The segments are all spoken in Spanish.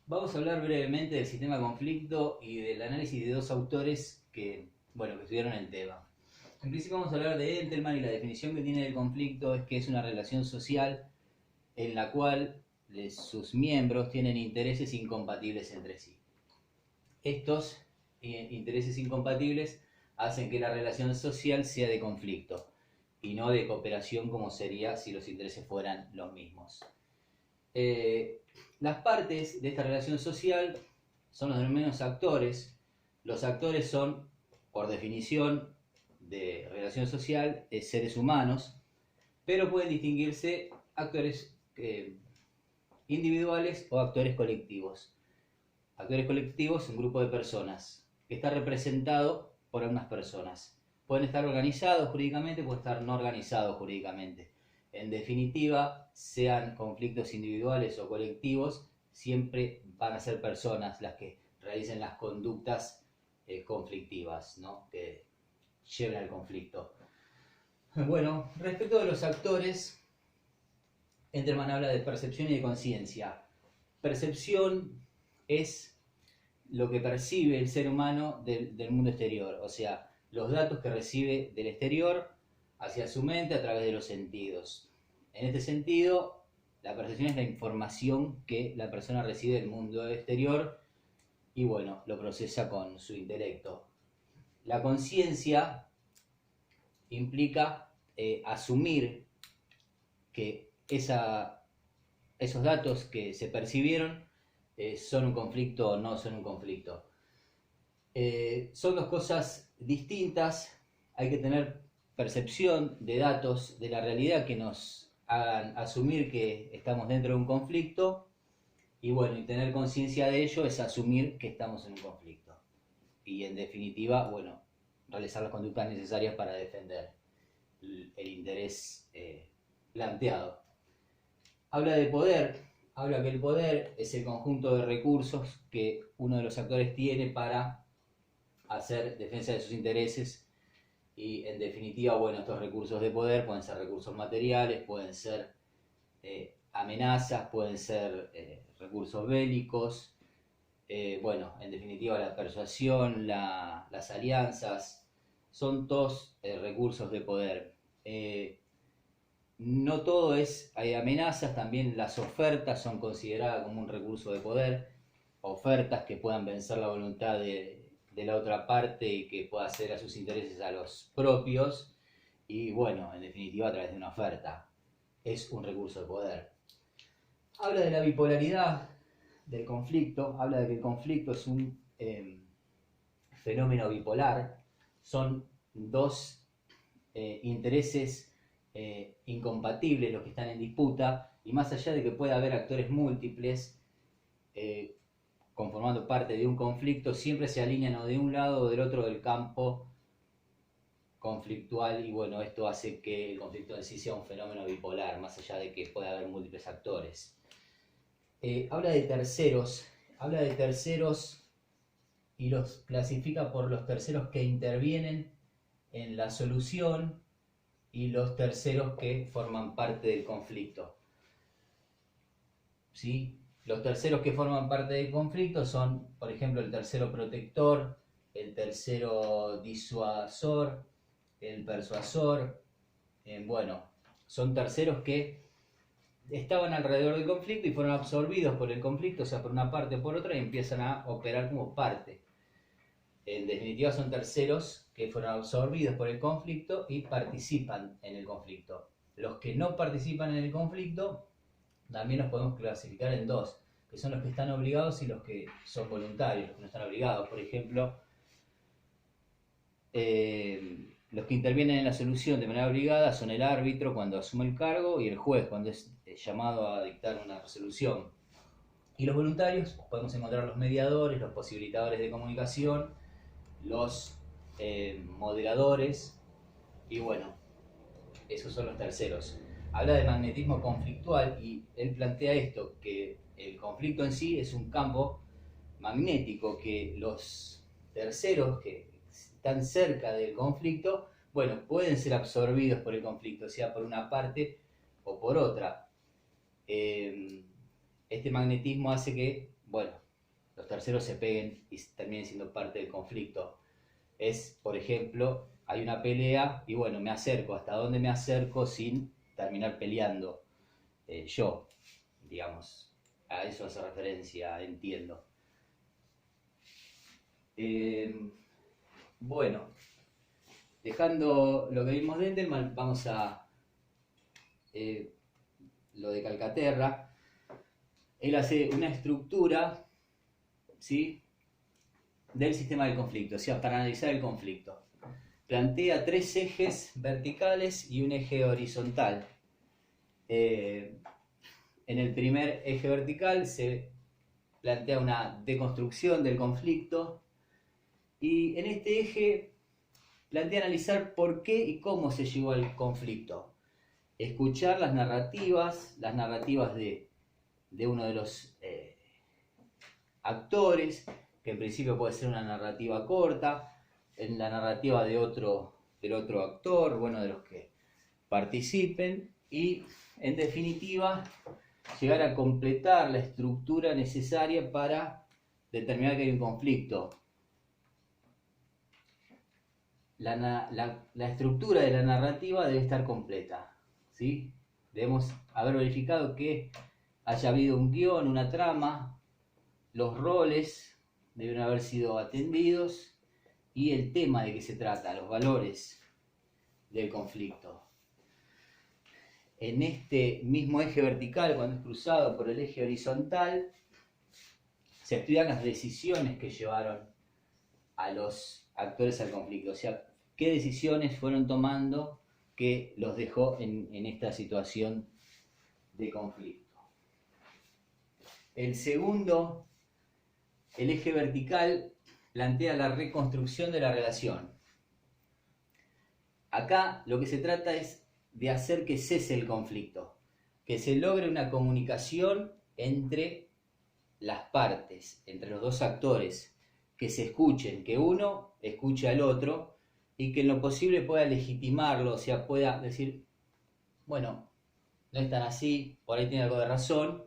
Vamos a hablar brevemente del sistema de conflicto y del análisis de dos autores que estudiaron el tema. En principio vamos a hablar de Entelman y la definición que tiene del conflicto es que es una relación social en la cual sus miembros tienen intereses incompatibles entre sí. Estos intereses incompatibles hacen que la relación social sea de conflicto y no de cooperación como sería si los intereses fueran los mismos. Eh, las partes de esta relación social son los denominados actores. Los actores son, por definición de relación social, seres humanos, pero pueden distinguirse actores individuales o actores colectivos. Actores colectivos es un grupo de personas que está representado por algunas personas. Pueden estar organizados jurídicamente, pueden estar no organizados jurídicamente. En definitiva, sean conflictos individuales o colectivos, siempre van a ser personas las que realicen las conductas conflictivas, ¿no? Que lleven al conflicto. Bueno, respecto de los actores, Entelman habla de percepción y de conciencia. Percepción es lo que percibe el ser humano del mundo exterior, o sea, los datos que recibe del exterior hacia su mente a través de los sentidos. En este sentido, la percepción es la información que la persona recibe del mundo exterior y bueno, lo procesa con su intelecto. La conciencia implica asumir que esos datos que se percibieron son un conflicto o no son un conflicto. Son dos cosas distintas, hay que tener percepción de datos de la realidad que nos hagan asumir que estamos dentro de un conflicto y bueno, y tener conciencia de ello es asumir que estamos en un conflicto y en definitiva, bueno, realizar las conductas necesarias para defender el interés planteado. Habla de poder, habla que el poder es el conjunto de recursos que uno de los actores tiene para hacer defensa de sus intereses y en definitiva, bueno, estos recursos de poder pueden ser recursos materiales, pueden ser amenazas, pueden ser recursos bélicos, bueno, en definitiva la persuasión, las alianzas, son todos recursos de poder. No todo es, hay amenazas, también las ofertas son consideradas como un recurso de poder, ofertas que puedan vencer la voluntad de la otra parte y que pueda hacer a sus intereses a los propios, y bueno, en definitiva a través de una oferta, es un recurso de poder. Habla de la bipolaridad del conflicto, habla de que el conflicto es un fenómeno bipolar, son dos intereses incompatibles los que están en disputa, y más allá de que pueda haber actores múltiples conformando parte de un conflicto, siempre se alinean o de un lado o del otro del campo conflictual y bueno, esto hace que el conflicto en sí sea un fenómeno bipolar, más allá de que pueda haber múltiples actores. Habla de terceros y los clasifica por los terceros que intervienen en la solución y los terceros que forman parte del conflicto. ¿Sí? Los terceros que forman parte del conflicto son, por ejemplo, el tercero protector, el tercero disuasor, el persuasor. Bueno, son terceros que estaban alrededor del conflicto y fueron absorbidos por el conflicto, o sea, por una parte o por otra, y empiezan a operar como parte. En definitiva, son terceros que fueron absorbidos por el conflicto y participan en el conflicto. Los que no participan en el conflicto también los podemos clasificar en dos, que son los que están obligados y los que son voluntarios, los que no están obligados. Por ejemplo, los que intervienen en la solución de manera obligada son el árbitro cuando asume el cargo y el juez cuando es llamado a dictar una resolución. Y los voluntarios, podemos encontrar los mediadores, los posibilitadores de comunicación, los moderadores y bueno, esos son los terceros. Habla de magnetismo conflictual y él plantea esto, que el conflicto en sí es un campo magnético, que los terceros que están cerca del conflicto, bueno, pueden ser absorbidos por el conflicto, sea por una parte o por otra. Este magnetismo hace que bueno, los terceros se peguen y terminen siendo parte del conflicto. Es, por ejemplo, hay una pelea y bueno, me acerco. ¿Hasta dónde me acerco sin terminar peleando yo? Digamos, a eso hace referencia, entiendo. Bueno, dejando lo que vimos de Endelman, vamos a lo de Calcaterra. Él hace una estructura, ¿sí?, del sistema del conflicto, o sea, para analizar el conflicto. Plantea 3 ejes verticales y un eje horizontal. En el primer eje vertical se plantea una deconstrucción del conflicto y en este eje plantea analizar por qué y cómo se llegó al conflicto. Escuchar las narrativas de uno de los actores, que en principio puede ser una narrativa corta, en la narrativa del otro actor, bueno, de los que participen, y en definitiva llegar a completar la estructura necesaria para determinar que hay un conflicto. La estructura de la narrativa debe estar completa, ¿sí? Debemos haber verificado que haya habido un guión, una trama, los roles deben haber sido atendidos y el tema de que se trata, los valores del conflicto. En este mismo eje vertical, cuando es cruzado por el eje horizontal, se estudian las decisiones que llevaron a los actores al conflicto, o sea, qué decisiones fueron tomando que los dejó en esta situación de conflicto. El segundo, el eje vertical, plantea la reconstrucción de la relación. Acá lo que se trata es de hacer que cese el conflicto, que se logre una comunicación entre las partes, entre los dos actores, que se escuchen, que uno escuche al otro y que en lo posible pueda legitimarlo, o sea, pueda decir, bueno, no es tan así, por ahí tiene algo de razón,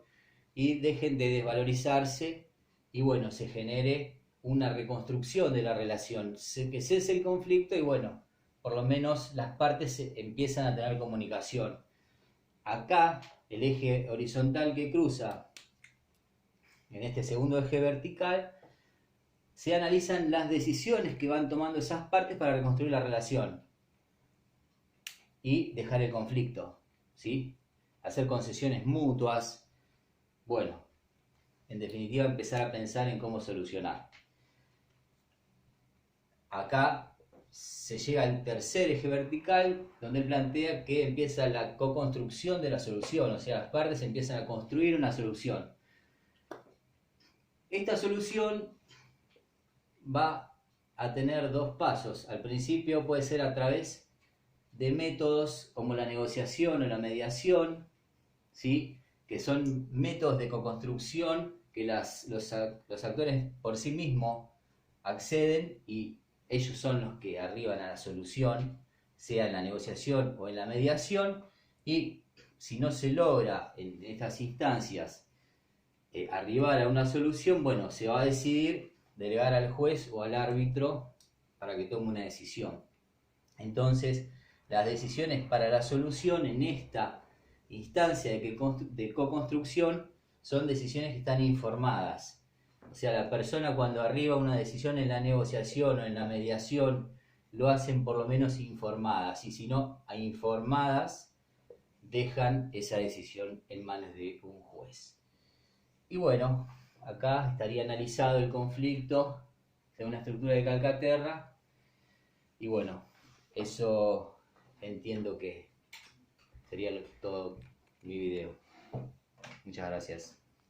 y dejen de desvalorizarse y bueno, se genere una reconstrucción de la relación, que cese el conflicto y bueno, por lo menos las partes empiezan a tener comunicación. Acá, el eje horizontal que cruza en este segundo eje vertical, se analizan las decisiones que van tomando esas partes para reconstruir la relación y dejar el conflicto, ¿sí? Hacer concesiones mutuas, bueno, en definitiva empezar a pensar en cómo solucionar. Acá se llega al tercer eje vertical, donde él plantea que empieza la co-construcción de la solución, o sea, las partes empiezan a construir una solución. Esta solución va a tener 2 pasos. Al principio puede ser a través de métodos como la negociación o la mediación, ¿sí?, que son métodos de co-construcción que los actores por sí mismos acceden y ellos son los que arriban a la solución, sea en la negociación o en la mediación, y si no se logra en estas instancias arribar a una solución, bueno, se va a decidir delegar al juez o al árbitro para que tome una decisión. Entonces, las decisiones para la solución en esta instancia de co-construcción son decisiones que están informadas. O sea, la persona cuando arriba una decisión en la negociación o en la mediación, lo hacen por lo menos informadas. Y si no, informadas, dejan esa decisión en manos de un juez. Y bueno, acá estaría analizado el conflicto según la estructura de Calcaterra. Y bueno, eso entiendo que sería todo mi video. Muchas gracias.